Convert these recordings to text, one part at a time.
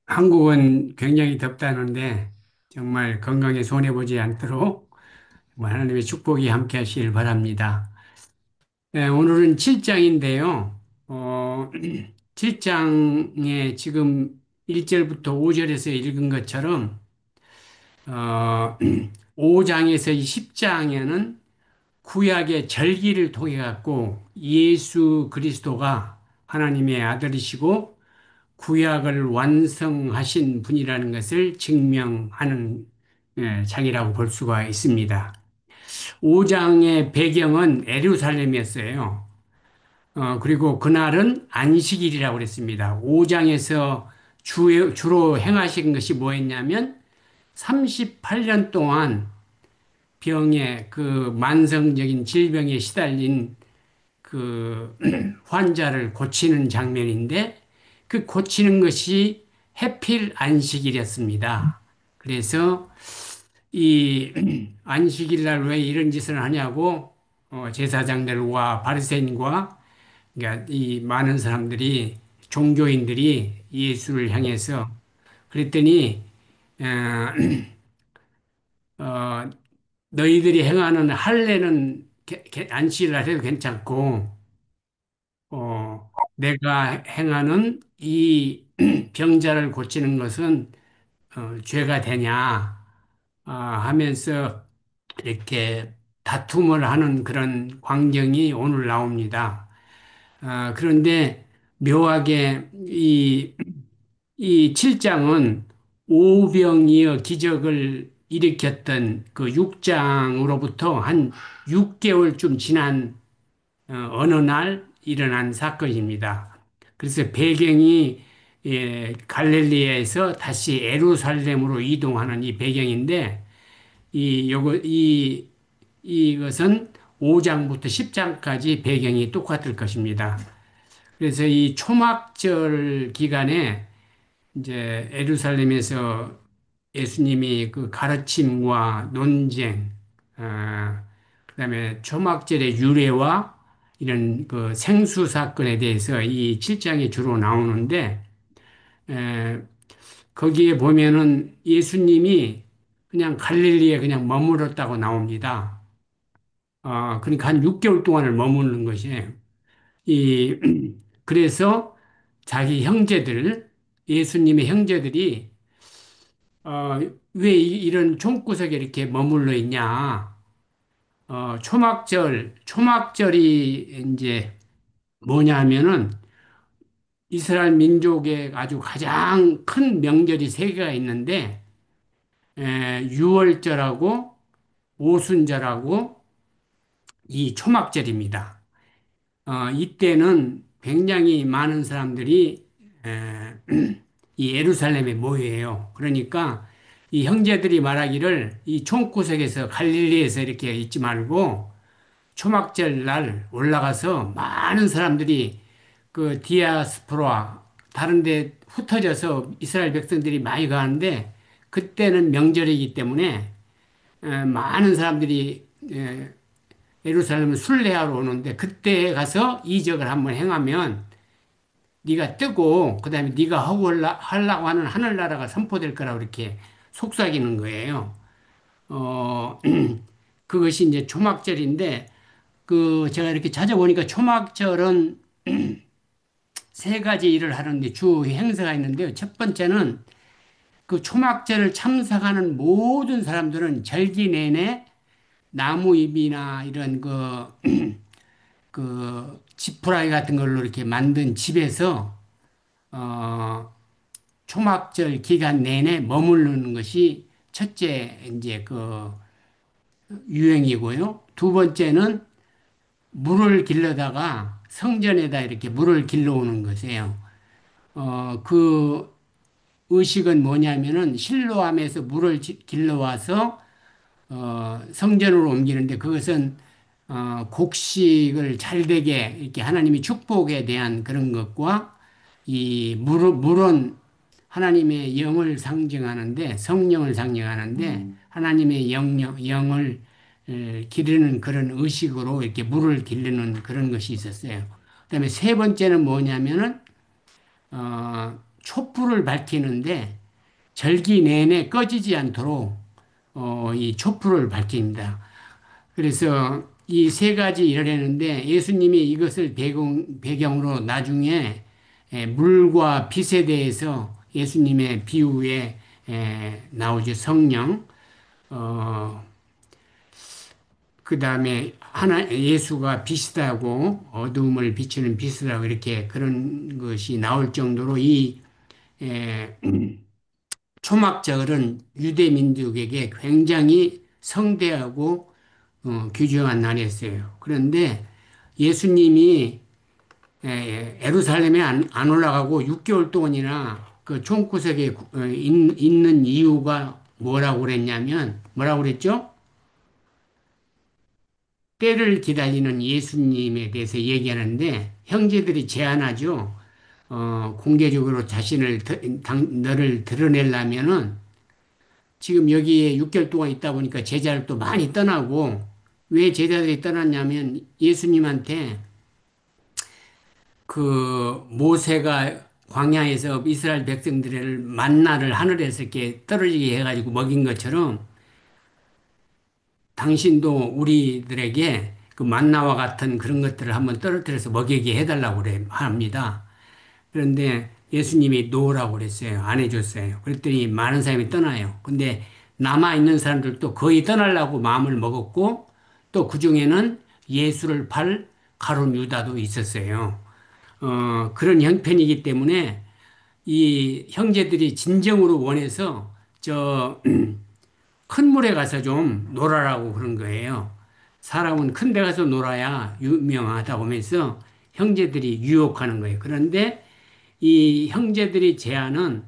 한국은 굉장히 덥다는데 정말 건강에 손해보지 않도록 뭐 하나님의 축복이 함께 하시길 바랍니다. 네, 오늘은 7장인데요. 7장에 지금 1절부터 5절에서 읽은 것처럼, 어, 5장에서 이 10장에는 구약의 절기를 통해 갖고 예수 그리스도가 하나님의 아들이시고 구약을 완성하신 분이라는 것을 증명하는 장이라고 볼 수가 있습니다. 5장의 배경은 예루살렘이었어요. 그리고 그날은 안식일이라고 그랬습니다. 5장에서 주로 행하신 것이 뭐였냐면 38년 동안 병에 그 만성적인 질병에 시달린 그 환자를 고치는 장면인데 그 고치는 것이 해필 안식일이었습니다. 그래서 이 안식일 날 왜 이런 짓을 하냐고 제사장들과 바리새인과 그러니까 이 많은 사람들이 종교인들이 예수를 향해서 그랬더니 어, 어, 너희들이 행하는 할례는 안식일 날 해도 괜찮고 내가 행하는 이 병자를 고치는 것은 죄가 되냐 하면서 이렇게 다툼을 하는 그런 광경이 오늘 나옵니다. 그런데 묘하게 이 7장은 오병이어 기적을 일으켰던 그 6장으로부터 한 6개월쯤 지난 어느 날 일어난 사건입니다. 그래서 배경이 갈릴리에서 다시 예루살렘으로 이동하는 이 배경인데 이것은 5장부터 10장까지 배경이 똑같을 것입니다. 그래서 이 초막절 기간에 이제 예루살렘에서 예수님이 그 가르침과 논쟁, 그다음에 초막절의 유래와 이런 그 생수 사건에 대해서 이 7장에 주로 나오는데, 에, 거기에 보면은 예수님이 그냥 갈릴리에 그냥 머물렀다고 나옵니다. 그러니까 한 6개월 동안을 머무는 것이에요. 이, 그래서 자기 형제들, 예수님의 형제들이, 어, 왜 이런 총구석에 이렇게 머물러 있냐. 초막절이 이제 뭐냐 하면은 이스라엘 민족의 아주 가장 큰 명절이 세 개가 있는데, 유월절하고 오순절하고 이 초막절입니다. 이때는 굉장히 많은 사람들이 에, 이 예루살렘에 모여요. 그러니까 이 형제들이 말하기를 이 총구석에서 갈릴리에서 이렇게 있지 말고 초막절 날 올라가서 많은 사람들이 그 디아스포라 다른 데 흩어져서 이스라엘 백성들이 많이 가는데 그때는 명절이기 때문에 많은 사람들이 예루살렘을 순례하러 오는데 그때 가서 이적을 한번 행하면 네가 뜨고 그다음에 네가 하려고 하는 하늘나라가 선포될 거라고 이렇게 속삭이는 거예요. 어, 그것이 이제 초막절인데 그 제가 이렇게 찾아보니까 초막절은 세 가지 일을 하는데 주 행사가 있는데요. 첫 번째는 그 초막절을 참석하는 모든 사람들은 절기 내내 나무 잎이나 이런 그 지푸라기 같은 걸로 이렇게 만든 집에서 어, 초막절 기간 내내 머무르는 것이 첫째 이제 그 유행이고요. 두 번째는 물을 길러다가 성전에다 이렇게 물을 길러오는 것이에요. 그 의식은 뭐냐면은 실로암에서 물을 길러와서 성전으로 옮기는데 그것은 곡식을 잘 되게 이렇게 하나님이 축복에 대한 그런 것과 이 물은 하나님의 영을 상징하는데 성령을 상징하는데 하나님의 영을 기르는 그런 의식으로 이렇게 물을 기르는 그런 것이 있었어요. 그다음에 세 번째는 뭐냐면은 촛불을 밝히는데 절기 내내 꺼지지 않도록 이 촛불을 밝힙니다. 그래서 이 세 가지 일을 했는데 예수님이 이것을 배경으로 나중에 물과 빛에 대해서 예수님의 비유에 나오죠. 성령, 어, 그 다음에 예수가 빛이라고 어둠을 비추는 빛이라고 이렇게 그런 것이 나올 정도로 이 에, 초막절은 유대 민족에게 굉장히 성대하고 귀중한 날이었어요. 그런데 예수님이 예루살렘에 안 올라가고 6개월 동안이나 그 총구석에 있는 이유가 뭐라고 그랬냐면 뭐라고 그랬죠? 때를 기다리는 예수님에 대해서 얘기하는데 형제들이 제안하죠. 공개적으로 너를 드러내려면은 지금 여기에 6개월 동안 있다 보니까 제자를 또 많이 떠나고 왜 제자들이 떠났냐면 예수님한테 그 모세가 광야에서 이스라엘 백성들을 만나를 하늘에서 이렇게 떨어지게 해가지고 먹인 것처럼 당신도 우리들에게 그 만나와 같은 그런 것들을 한번 떨어뜨려서 먹이게 해달라고 그래 합니다. 그런데 예수님이 노라고 그랬어요. 안 해줬어요. 그랬더니 많은 사람이 떠나요. 근데 남아있는 사람들도 거의 떠나려고 마음을 먹었고 또 그중에는 예수를 팔 가룟 유다도 있었어요. 그런 형편이기 때문에 이 형제들이 진정으로 원해서 저 큰 물에 가서 좀 놀아라고 그런 거예요. 사람은 큰데 가서 놀아야 유명하다고 하면서 형제들이 유혹하는 거예요. 그런데 이 형제들의 제안은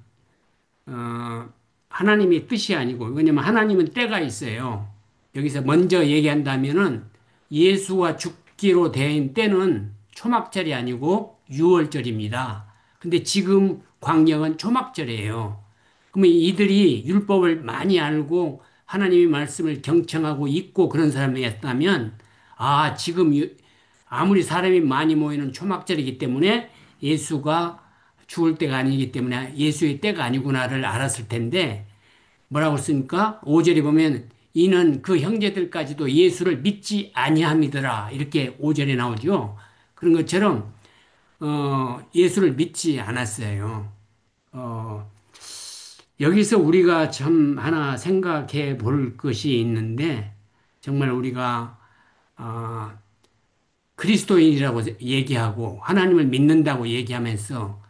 하나님의 뜻이 아니고 왜냐면 하나님은 때가 있어요. 여기서 먼저 얘기한다면은 예수가 죽기로 된 때는 초막절이 아니고 유월절입니다. 근데 지금 광경은 초막절이에요. 그러면 이들이 율법을 많이 알고 하나님의 말씀을 경청하고 읽고 그런 사람이었다면 아, 지금 아무리 사람이 많이 모이는 초막절이기 때문에 예수가 죽을 때가 아니기 때문에 예수의 때가 아니구나를 알았을 텐데 뭐라고 쓰니까 5절에 보면 이는 그 형제들까지도 예수를 믿지 아니함이더라 이렇게 5절에 나오죠. 그런 것처럼 예수를 믿지 않았어요. 어, 여기서 우리가 참 하나 생각해 볼 것이 있는데 정말 우리가 어, 그리스도인이라고 얘기하고 하나님을 믿는다고 얘기하면서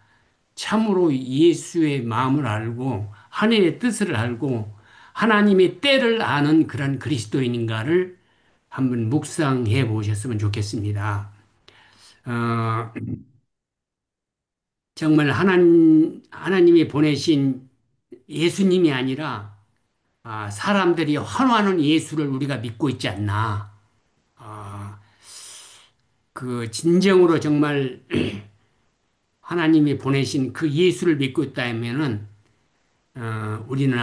참으로 예수의 마음을 알고 하나님의 뜻을 알고 하나님의 때를 아는 그런 그리스도인인가를 한번 묵상해 보셨으면 좋겠습니다. 어, 정말 하나님이 보내신 예수님이 아니라 사람들이 환호하는 예수를 우리가 믿고 있지 않나. 아, 그 진정으로 정말 하나님이 보내신 그 예수를 믿고 있다면은 우리는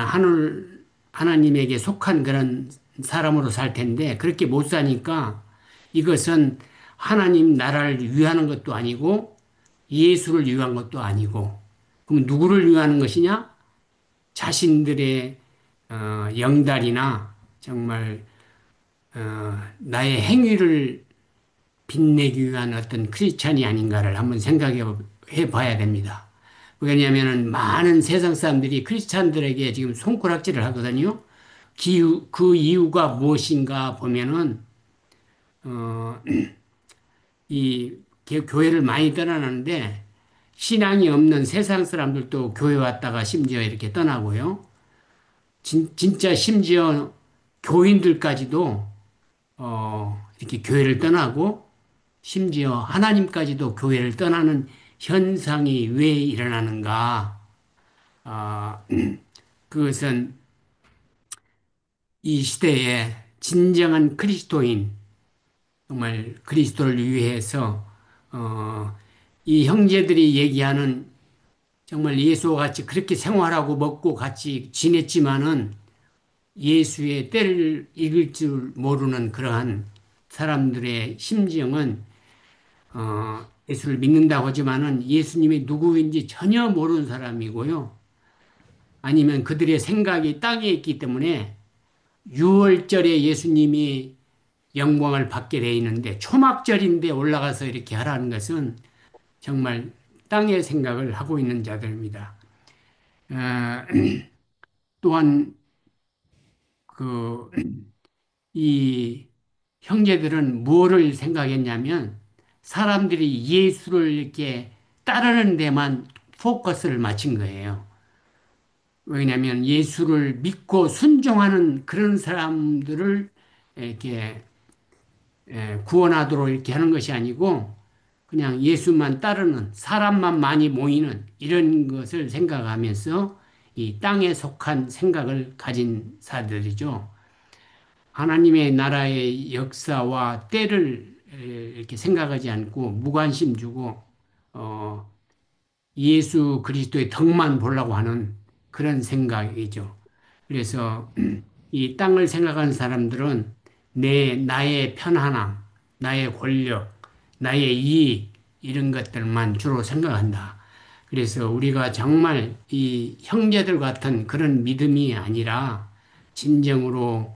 하나님에게 속한 그런 사람으로 살 텐데 그렇게 못 사니까 이것은 하나님 나라를 위하는 것도 아니고 예수를 위한 것도 아니고 그럼 누구를 위하는 것이냐? 자신들의 영달이나 정말 나의 행위를 빛내기 위한 어떤 크리스찬이 아닌가를 한번 생각해 봐야 됩니다. 왜냐하면 많은 세상 사람들이 크리스찬들에게 지금 손가락질을 하거든요. 그 이유가 무엇인가 보면은 어, 이 교회를 많이 떠나는데 신앙이 없는 세상 사람들도 교회 왔다가 심지어 이렇게 떠나고요. 진짜 심지어 교인들까지도 이렇게 교회를 떠나고 심지어 하나님까지도 교회를 떠나는 현상이 왜 일어나는가? 아, 그것은 이 시대에 진정한 그리스도인, 정말 그리스도를 위해서, 이 형제들이 얘기하는 정말 예수와 같이 그렇게 생활하고 먹고 같이 지냈지만은 예수의 때를 읽을 줄 모르는 그러한 사람들의 심정은 예수를 믿는다고 하지만은 예수님이 누구인지 전혀 모르는 사람이고요. 아니면 그들의 생각이 땅에 있기 때문에 유월절에 예수님이 영광을 받게 돼 있는데 초막절인데 올라가서 이렇게 하라는 것은 정말 땅의 생각을 하고 있는 자들입니다. 아, 또한 그 이 형제들은 뭐를 생각했냐면 사람들이 예수를 이렇게 따르는 데만 포커스를 맞춘 거예요. 왜냐하면 예수를 믿고 순종하는 그런 사람들을 이렇게 구원하도록 이렇게 하는 것이 아니고 그냥 예수만 따르는 사람만 많이 모이는 이런 것을 생각하면서 이 땅에 속한 생각을 가진 사람들이죠. 하나님의 나라의 역사와 때를 이렇게 생각하지 않고 무관심 주고 어, 예수 그리스도의 덕만 보려고 하는 그런 생각이죠. 그래서 이 땅을 생각하는 사람들은 나의 편안함, 나의 권력, 나의 이익 이런 것들만 주로 생각한다. 그래서 우리가 정말 이 형제들 같은 그런 믿음이 아니라 진정으로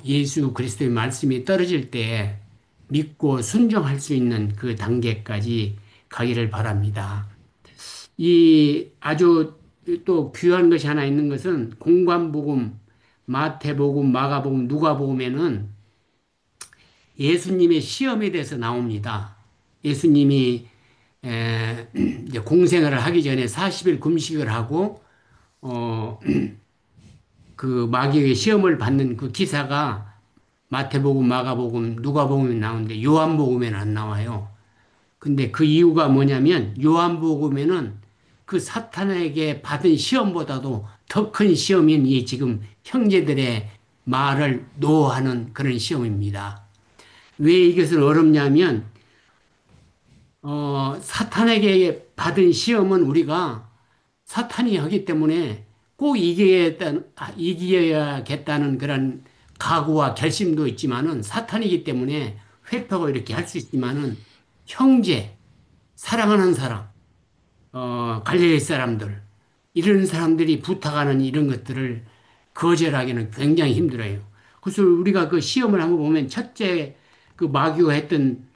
예수 그리스도의 말씀이 떨어질 때 믿고 순종할 수 있는 그 단계까지 가기를 바랍니다. 이 아주 또 귀한 것이 하나 있는 것은 공관복음, 마태복음, 마가복음, 누가복음에는 예수님의 시험에 대해서 나옵니다. 예수님이 이제 공생애를 하기 전에 40일 금식을 하고 어, 그 마귀의 시험을 받는 그 기사가 마태복음, 마가복음, 누가복음에 나오는데 요한복음에는 안 나와요. 근데 그 이유가 뭐냐면 요한복음에는 그 사탄에게 받은 시험보다도 더 큰 시험인 이 지금 형제들의 말을 노하는 그런 시험입니다. 왜 이것을 어렵냐면 사탄에게 받은 시험은 우리가 사탄이 하기 때문에 꼭 이겨야겠다는 그런 각오와 결심도 있지만은 사탄이기 때문에 회피하고 이렇게 할 수 있지만은 형제, 사랑하는 사람, 갈릴리 사람들, 이런 사람들이 부탁하는 이런 것들을 거절하기는 굉장히 힘들어요. 그래서 우리가 그 시험을 한번 보면 첫째 그 마귀가 했던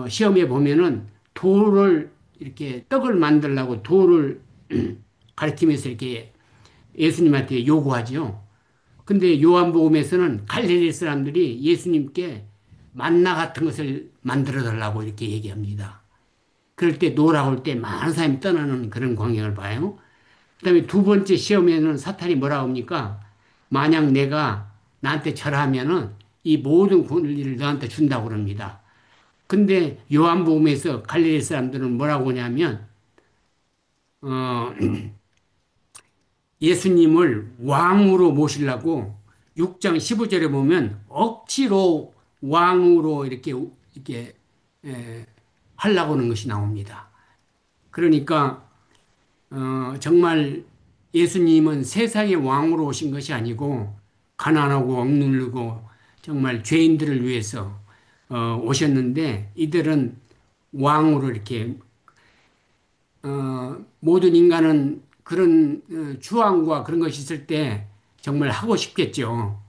시험에 보면은 돌을 이렇게 떡을 만들려고 돌을 가리키면서 이렇게 예수님한테 요구하죠. 근데 요한복음에서는 갈릴리 사람들이 예수님께 만나 같은 것을 만들어 달라고 이렇게 얘기합니다. 그럴 때 노라고 할 때 많은 사람이 떠나는 그런 광경을 봐요. 그다음에 두 번째 시험에는 사탄이 뭐라고 합니까? 만약 내가 나한테 절하면은 이 모든 권리를 너한테 준다고 그럽니다. 근데 요한복음에서 갈릴리 사람들은 뭐라고 하냐면 어, 예수님을 왕으로 모시려고 6장 15절에 보면 억지로 왕으로 이렇게 하려고 하는 것이 나옵니다. 그러니까 정말 예수님은 세상의 왕으로 오신 것이 아니고 가난하고 억누르고 정말 죄인들을 위해서 오셨는데 이들은 왕으로 이렇게 모든 인간은 그런 주왕과 그런 것이 있을 때 정말 하고 싶겠죠.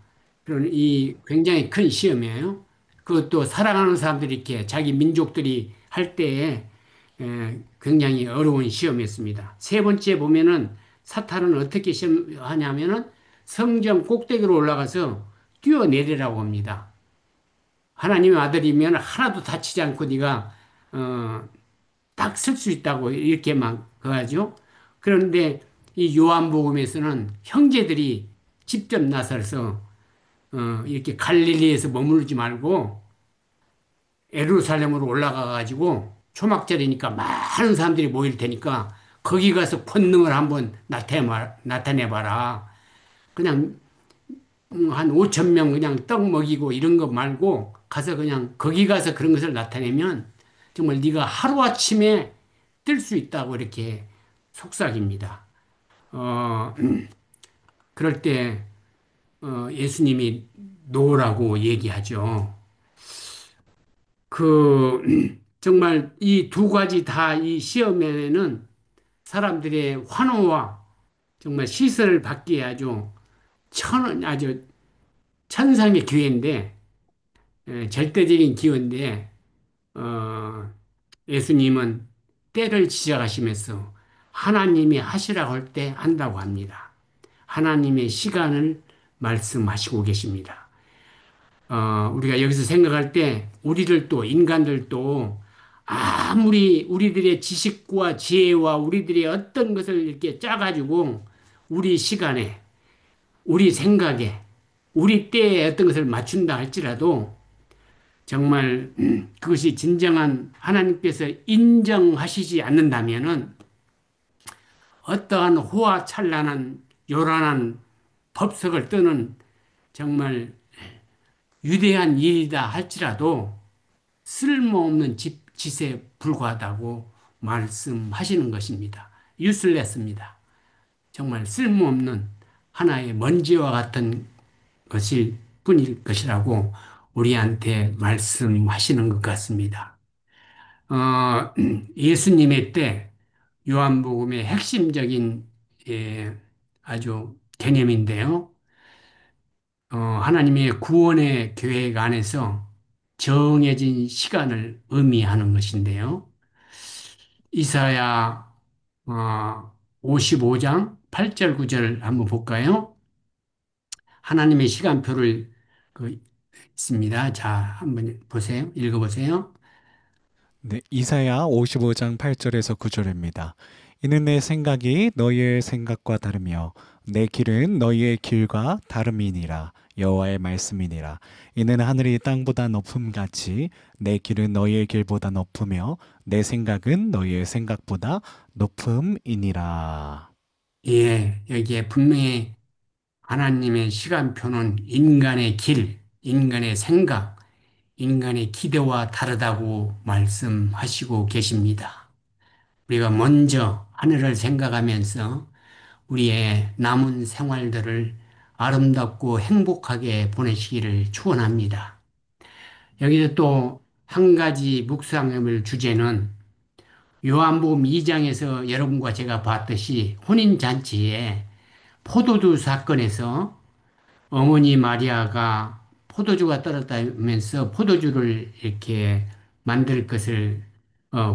그런 이 굉장히 큰 시험이에요. 그것도 사랑하는 사람들이 이렇게 자기 민족들이 할 때에 굉장히 어려운 시험이었습니다. 세 번째 보면은 사탄은 어떻게 시험하냐면은 성전 꼭대기로 올라가서 뛰어내리라고 합니다. 하나님의 아들이면 하나도 다치지 않고 네가 딱 쓸 수 있다고 이렇게 막 그하죠. 그런데 이 요한복음에서는 형제들이 직접 나서서 이렇게 갈릴리에서 머무르지 말고 예루살렘으로 올라가 가지고 초막절이니까 많은 사람들이 모일 테니까 거기 가서 권능을 한번 나타내 봐라. 그냥 한 5천 명 그냥 떡 먹이고 이런 거 말고 가서 그냥 거기 가서 그런 것을 나타내면 정말 네가 하루아침에 뜰 수 있다고 이렇게 속삭입니다. 어, 그럴 때 예수님이 노라고 얘기하죠. 그 정말 이 두 가지 다 이 시험에는 사람들의 환호와 정말 시선을 받기에 아주 천상의 기회인데, 절대적인 기회인데, 어, 예수님은 때를 지적하시면서 하나님이 하시라고 할 때 한다고 합니다. 하나님의 시간을 말씀하시고 계십니다. 우리가 여기서 생각할 때 우리들도 인간들도 아무리 우리들의 지식과 지혜와 우리들의 어떤 것을 이렇게 짜가지고 우리 시간에, 우리 생각에, 우리 때에 어떤 것을 맞춘다 할지라도 정말 그것이 진정한 하나님께서 인정하시지 않는다면은 어떠한 호화찬란한 요란한 법석을 뜨는 정말 위대한 일이다 할지라도 쓸모없는 짓에 불과하다고 말씀하시는 것입니다. 유슬레스입니다. 정말 쓸모없는 하나의 먼지와 같은 것일 뿐일 것이라고 우리한테 말씀하시는 것 같습니다. 예수님의 때 요한복음의 핵심적인 예, 아주 개념인데요. 하나님의 구원의 계획 안에서 정해진 시간을 의미하는 것인데요. 이사야 55장 8절 9절 한번 볼까요? 하나님의 시간표를 있습니다. 자, 한번 보세요. 읽어보세요. 네, 이사야 55장 8절에서 9절입니다. 이는 내 생각이 너희의 생각과 다르며 내 길은 너희의 길과 다름이니라. 여호와의 말씀이니라. 이는 하늘이 땅보다 높음같이 내 길은 너희의 길보다 높으며 내 생각은 너희의 생각보다 높음이니라. 예, 여기에 분명히 하나님의 시간표는 인간의 길, 인간의 생각, 인간의 기대와 다르다고 말씀하시고 계십니다. 우리가 먼저 하늘을 생각하면서 우리의 남은 생활들을 아름답고 행복하게 보내시기를 축원합니다. 여기서 또 한 가지 묵상해볼 주제는 요한복음 2장에서 여러분과 제가 봤듯이 혼인잔치에 포도주 사건에서 어머니 마리아가 포도주가 떨어지면서 포도주를 이렇게 만들 것을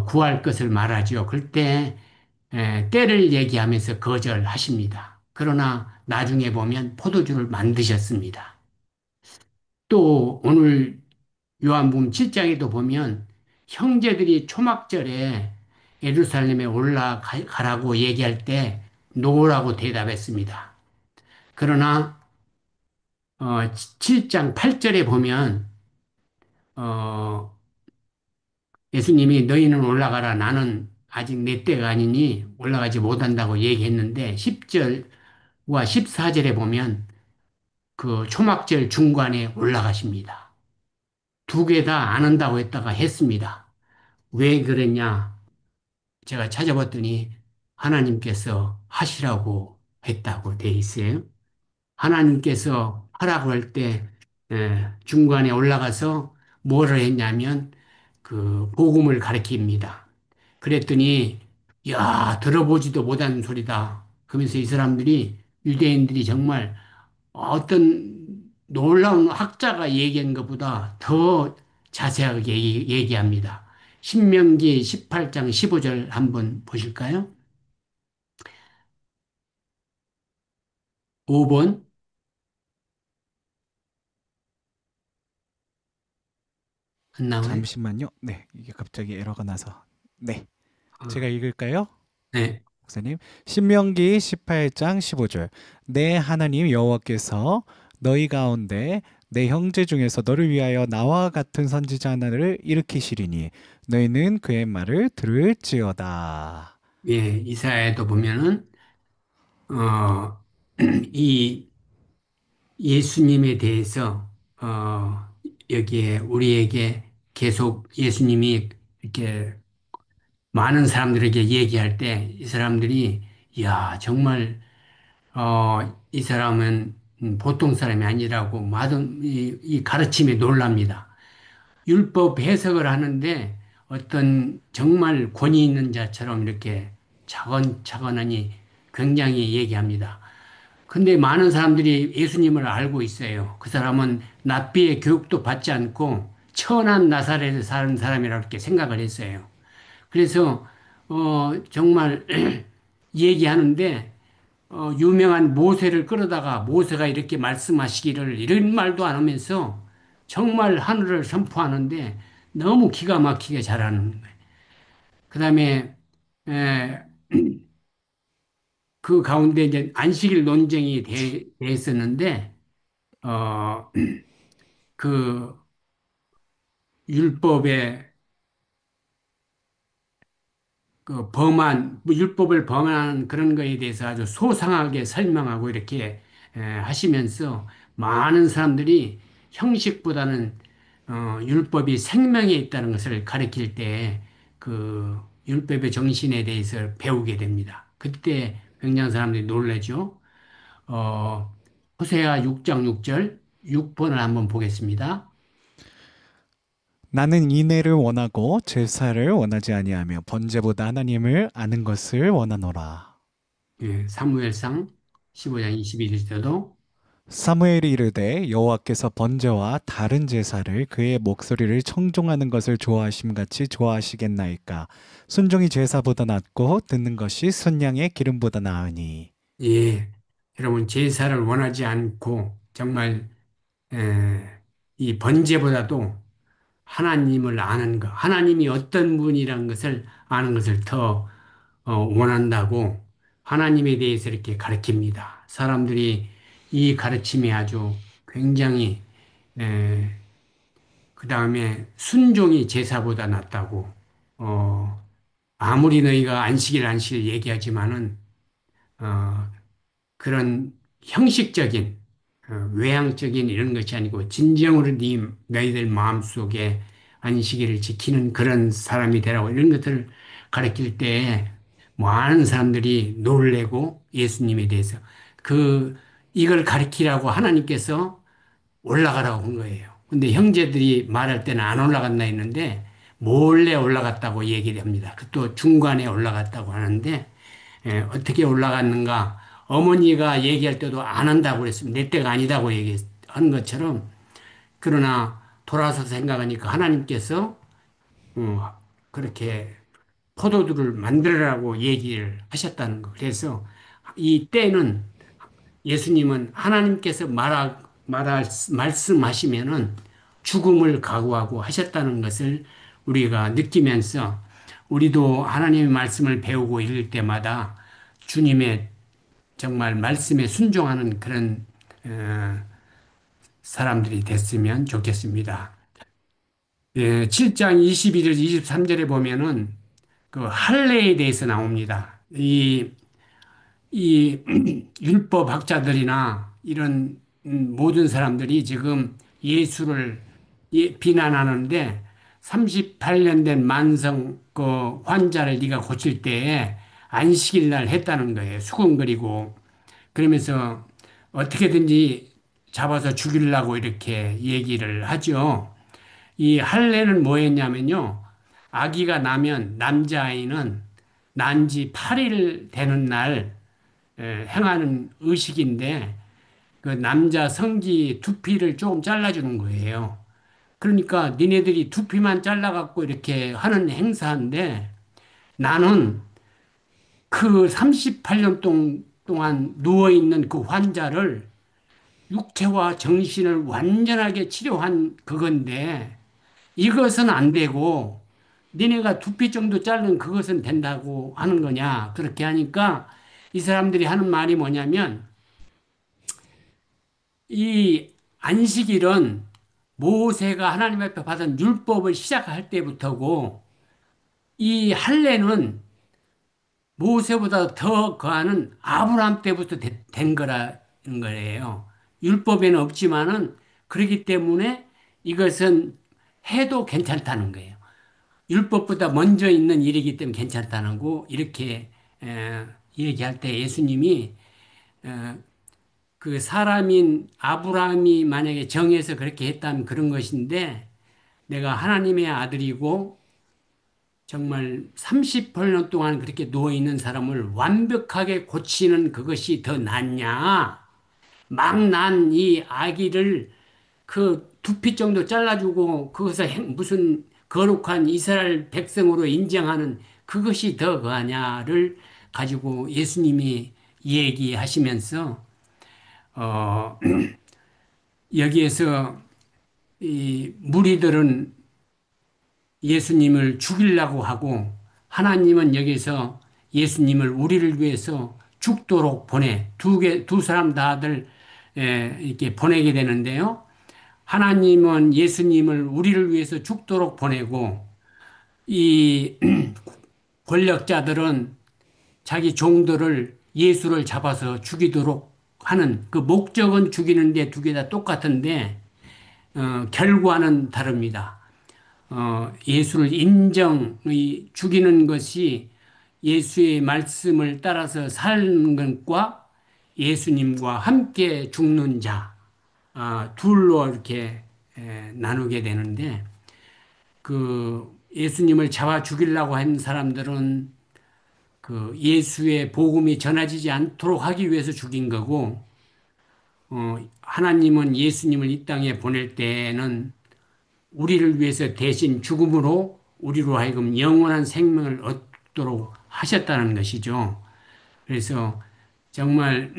구할 것을 말하죠. 그럴 때 때를 얘기하면서 거절하십니다. 그러나 나중에 보면 포도주를 만드셨습니다. 또 오늘 요한복음 7장에도 보면 형제들이 초막절에 예루살렘에 올라가라고 얘기할 때 노라고 대답했습니다. 그러나 7장 8절에 보면 어, 예수님이 너희는 올라가라 나는 아직 내 때가 아니니 올라가지 못한다고 얘기했는데 10절과 14절에 보면 그 초막절 중간에 올라가십니다. 두 개 다 안 한다고 했다가 했습니다. 왜 그랬냐? 제가 찾아봤더니 하나님께서 하시라고 했다고 돼 있어요. 하나님께서 하라고 할 때 중간에 올라가서 뭐를 했냐면 그 복음을 가르칩니다. 그랬더니 야 들어보지도 못하는 소리다. 그러면서 이 사람들이 유대인들이 정말 어떤 놀라운 학자가 얘기한 것보다 더 자세하게 얘기합니다. 신명기 18장 15절 한번 보실까요? 5번 안 나와요? 잠시만요. 네, 이게 갑자기 에러가 나서. 네, 어, 제가 읽을까요? 네. 목사님, 신명기 18장 15절. 내 하나님 여호와께서 너희 가운데 내 형제 중에서 너를 위하여 나와 같은 선지자 하나를 일으키시리니 너희는 그의 말을 들을지어다. 예, 이사야에도 보면은 어, 이 예수님에 대해서 여기에 우리에게 계속 예수님이 이렇게 많은 사람들에게 얘기할 때 이 사람들이 야 정말 이 사람은 보통 사람이 아니라고 이 가르침에 놀랍니다. 율법 해석을 하는데 어떤 정말 권위 있는 자처럼 이렇게 차근차근하니 굉장히 얘기합니다. 근데 많은 사람들이 예수님을 알고 있어요. 그 사람은 랍비의 교육도 받지 않고 천한 나사렛에 사는 사람이라고 이렇게 생각을 했어요. 그래서 정말 얘기하는데 유명한 모세를 끌어다가 모세가 이렇게 말씀하시기를 이런 말도 안 하면서 정말 하늘을 선포하는데 너무 기가 막히게 잘하는 거예요. 그다음에 에, 그 가운데 이제 안식일 논쟁이 됐었는데 어, 그 율법에 그 범한 뭐 율법을 범한 그런 거에 대해서 아주 소상하게 설명하고 이렇게 하시면서 많은 사람들이 형식보다는 율법이 생명에 있다는 것을 가르칠 때 그 율법의 정신에 대해서 배우게 됩니다. 그때 굉장히 사람들이 놀라죠. 호세아 6장 6절 6번을 한번 보겠습니다. 나는 인애를 원하고 제사를 원하지 아니하며 번제보다 하나님을 아는 것을 원하노라. 예, 사무엘상 15장 21절도 사무엘이 이르되 여호와께서 번제와 다른 제사를 그의 목소리를 청종하는 것을 좋아하심 같이 좋아하시겠나이까. 순종이 제사보다 낫고 듣는 것이 순양의 기름보다 나으니. 예, 여러분 제사를 원하지 않고 정말 이 번제보다도 하나님을 아는 것, 하나님이 어떤 분이라는 것을 아는 것을 더 원한다고 하나님에 대해서 이렇게 가르칩니다. 사람들이 이 가르침이 아주 굉장히 그 다음에 순종이 제사보다 낫다고 아무리 너희가 안식일 얘기하지만은 어, 그런 형식적인 외향적인 이런 것이 아니고 진정으로 너희들 마음속에 안식일을 지키는 그런 사람이 되라고 이런 것들을 가르칠 때 많은 사람들이 놀래고 예수님에 대해서 그 이걸 가르치라고 하나님께서 올라가라고 한 거예요. 근데 형제들이 말할 때는 안 올라갔나 했는데 몰래 올라갔다고 얘기를 합니다. 또 중간에 올라갔다고 하는데 어떻게 올라갔는가? 어머니가 얘기할 때도 안 한다고 그랬습니다. 내 때가 아니다고 얘기한 것처럼 그러나 돌아서 생각하니까 하나님께서 그렇게 포도주를 만들으라고 얘기를 하셨다는 거. 그래서 이 때는 예수님은 하나님께서 말씀하시면은 죽음을 각오하고 하셨다는 것을 우리가 느끼면서 우리도 하나님의 말씀을 배우고 읽을 때마다 주님의 정말 말씀에 순종하는 그런 어, 사람들이 됐으면 좋겠습니다. 예, 7장 21절, 23절에 보면은 그 할례에 대해서 나옵니다. 이 율법 학자들이나 이런 모든 사람들이 지금 예수를 비난하는데 38년 된 만성 그 환자를 네가 고칠 때에 안식일 날 했다는 거예요. 수근거리고 그러면서 어떻게든지 잡아서 죽이려고 이렇게 얘기를 하죠. 이 할례는 뭐였냐면요. 아기가 나면 남자아이는 난지 8일 되는 날 행하는 의식인데 그 남자 성기 두피를 조금 잘라주는 거예요. 그러니까 니네들이 두피만 잘라갖고 이렇게 하는 행사인데 나는 그 38년 동안 누워있는 그 환자를 육체와 정신을 완전하게 치료한 그건데 이것은 안 되고 니네가 두피 정도 자른 그것은 된다고 하는 거냐 그렇게 하니까 이 사람들이 하는 말이 뭐냐면 이 안식일은 모세가 하나님 앞에 받은 율법을 시작할 때부터고 이 할례는 모세보다 더 거하는 아브라함 때부터 된 거라는 거예요. 율법에는 없지만은 그렇기 때문에 이것은 해도 괜찮다는 거예요. 율법보다 먼저 있는 일이기 때문에 괜찮다는 거 이렇게 얘기할 때 예수님이 그 사람인 아브라함이 만약에 정해서 그렇게 했다면 그런 것인데 내가 하나님의 아들이고 정말 38년 동안 그렇게 누워 있는 사람을 완벽하게 고치는 그것이 더 낫냐? 막 난 이 아기를 그 두피 정도 잘라주고 그것을 무슨 거룩한 이스라엘 백성으로 인정하는 그것이 더 그하냐를 가지고 예수님이 얘기하시면서 어 여기에서 이 무리들은 예수님을 죽이려고 하고 하나님은 여기서 예수님을 우리를 위해서 죽도록 보내 두 사람 다들 이렇게 보내게 되는데요. 하나님은 예수님을 우리를 위해서 죽도록 보내고 이 권력자들은 자기 종들을 예수를 잡아서 죽이도록 하는 그 목적은 죽이는데 두 개 다 똑같은데 결과는 다릅니다. 예수를 죽이는 것이 예수의 말씀을 따라서 사는 것과 예수님과 함께 죽는 자, 둘로 이렇게 나누게 되는데, 그 예수님을 잡아 죽이려고 한 사람들은 그 예수의 복음이 전해지지 않도록 하기 위해서 죽인 거고, 하나님은 예수님을 이 땅에 보낼 때는 우리를 위해서 대신 죽음으로 우리로 하여금 영원한 생명을 얻도록 하셨다는 것이죠. 그래서 정말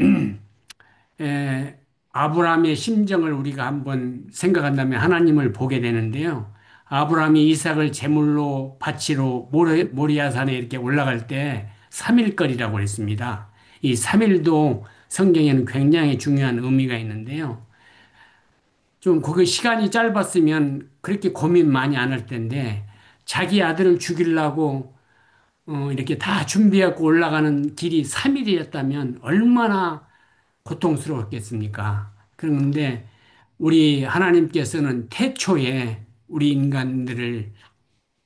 아브라함의 심정을 우리가 한번 생각한다면 하나님을 보게 되는데요. 아브라함이 이삭을 제물로 바치러 모리아산에 이렇게 올라갈 때 3일거리라고 했습니다. 이 3일도 성경에는 굉장히 중요한 의미가 있는데요. 좀 그게 시간이 짧았으면 그렇게 고민 많이 안 할 텐데 자기 아들을 죽이려고 이렇게 다 준비하고 올라가는 길이 3일이었다면 얼마나 고통스러웠겠습니까? 그런데 우리 하나님께서는 태초에 우리 인간들을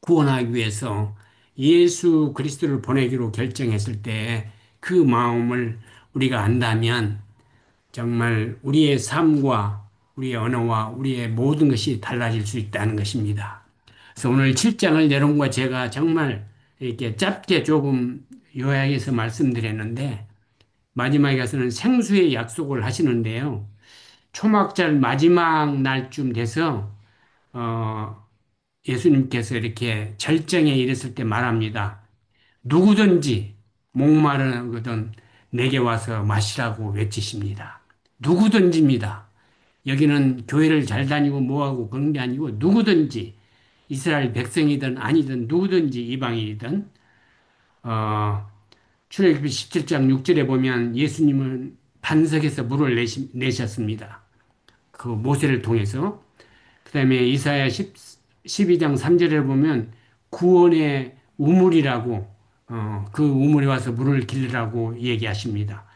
구원하기 위해서 예수 그리스도를 보내기로 결정했을 때 그 마음을 우리가 안다면 정말 우리의 삶과 우리의 언어와 우리의 모든 것이 달라질 수 있다는 것입니다. 그래서 오늘 7장을 여러분과 제가 정말 이렇게 짧게 조금 요약해서 말씀드렸는데 마지막에 가서는 생수의 약속을 하시는데요. 초막절 마지막 날쯤 돼서 예수님께서 이렇게 절정에 이르렀을 때 말합니다. 누구든지 목마르거든 내게 와서 마시라고 외치십니다. 누구든지입니다. 여기는 교회를 잘 다니고 뭐하고 그런 게 아니고 누구든지 이스라엘 백성이든 아니든 누구든지 이방인이든 출애굽기 17장 6절에 보면 예수님은 반석에서 물을 내셨습니다. 그 모세를 통해서. 그다음에 이사야 12장 3절에 보면 구원의 우물이라고 그 우물에 와서 물을 기르라고 얘기하십니다.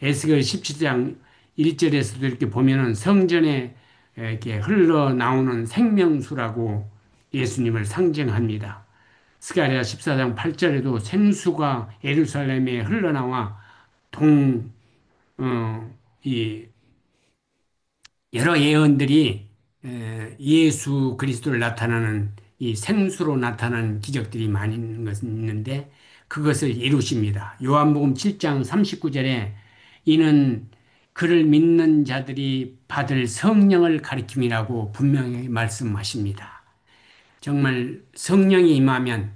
에스겔 17장 1절에서도 이렇게 보면은 성전에 이렇게 흘러나오는 생명수라고 예수님을 상징합니다. 스가랴 14장 8절에도 생수가 예루살렘에 흘러나와 동, 이 여러 예언들이 예수 그리스도를 나타나는 이 생수로 나타나는 기적들이 많이 있는 것은 있는데 그것을 이루십니다. 요한복음 7장 39절에 이는 그를 믿는 자들이 받을 성령을 가리킴이라고 분명히 말씀하십니다. 정말 성령이 임하면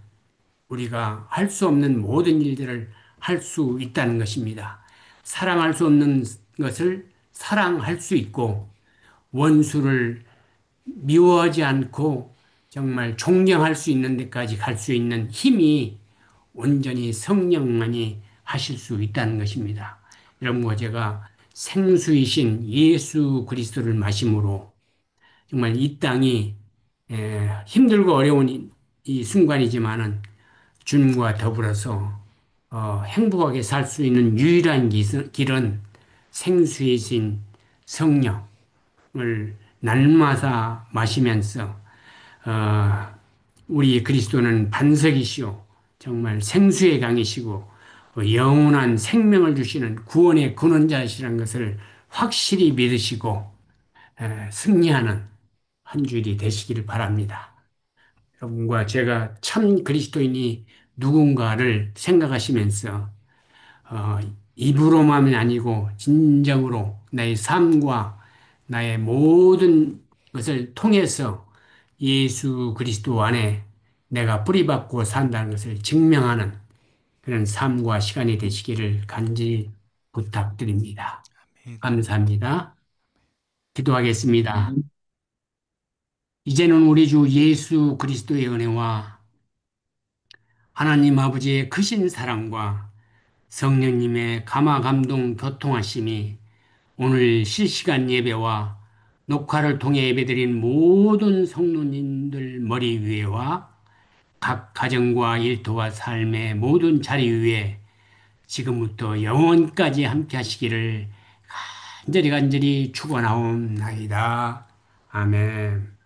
우리가 할 수 없는 모든 일들을 할 수 있다는 것입니다. 사랑할 수 없는 것을 사랑할 수 있고 원수를 미워하지 않고 정말 존경할 수 있는 데까지 갈 수 있는 힘이 온전히 성령만이 하실 수 있다는 것입니다. 여러분과 제가 생수이신 예수 그리스도를 마심으로 정말 이 땅이 힘들고 어려운 이 순간이지만은 주님과 더불어서 행복하게 살 수 있는 유일한 길은 생수이신 성령을 날마다 마시면서 우리 그리스도는 반석이시오 정말 생수의 강이시고 영원한 생명을 주시는 구원의 근원자이시라는 것을 확실히 믿으시고 승리하는 한 주일이 되시기를 바랍니다. 여러분과 제가 참 그리스도인이 누군가를 생각하시면서 어, 입으로만이 아니고 진정으로 나의 삶과 나의 모든 것을 통해서 예수 그리스도 안에 내가 뿌리박고 산다는 것을 증명하는 그런 삶과 시간이 되시기를 간절히 부탁드립니다. 감사합니다. 기도하겠습니다. 이제는 우리 주 예수 그리스도의 은혜와 하나님 아버지의 크신 사랑과 성령님의 감화 감동 교통하심이 오늘 실시간 예배와 녹화를 통해 예배드린 모든 성도님들 머리 위에와 각 가정과 일터와 삶의 모든 자리 위에 지금부터 영원까지 함께 하시기를 간절히 간절히 축원하옵나이다. 아멘.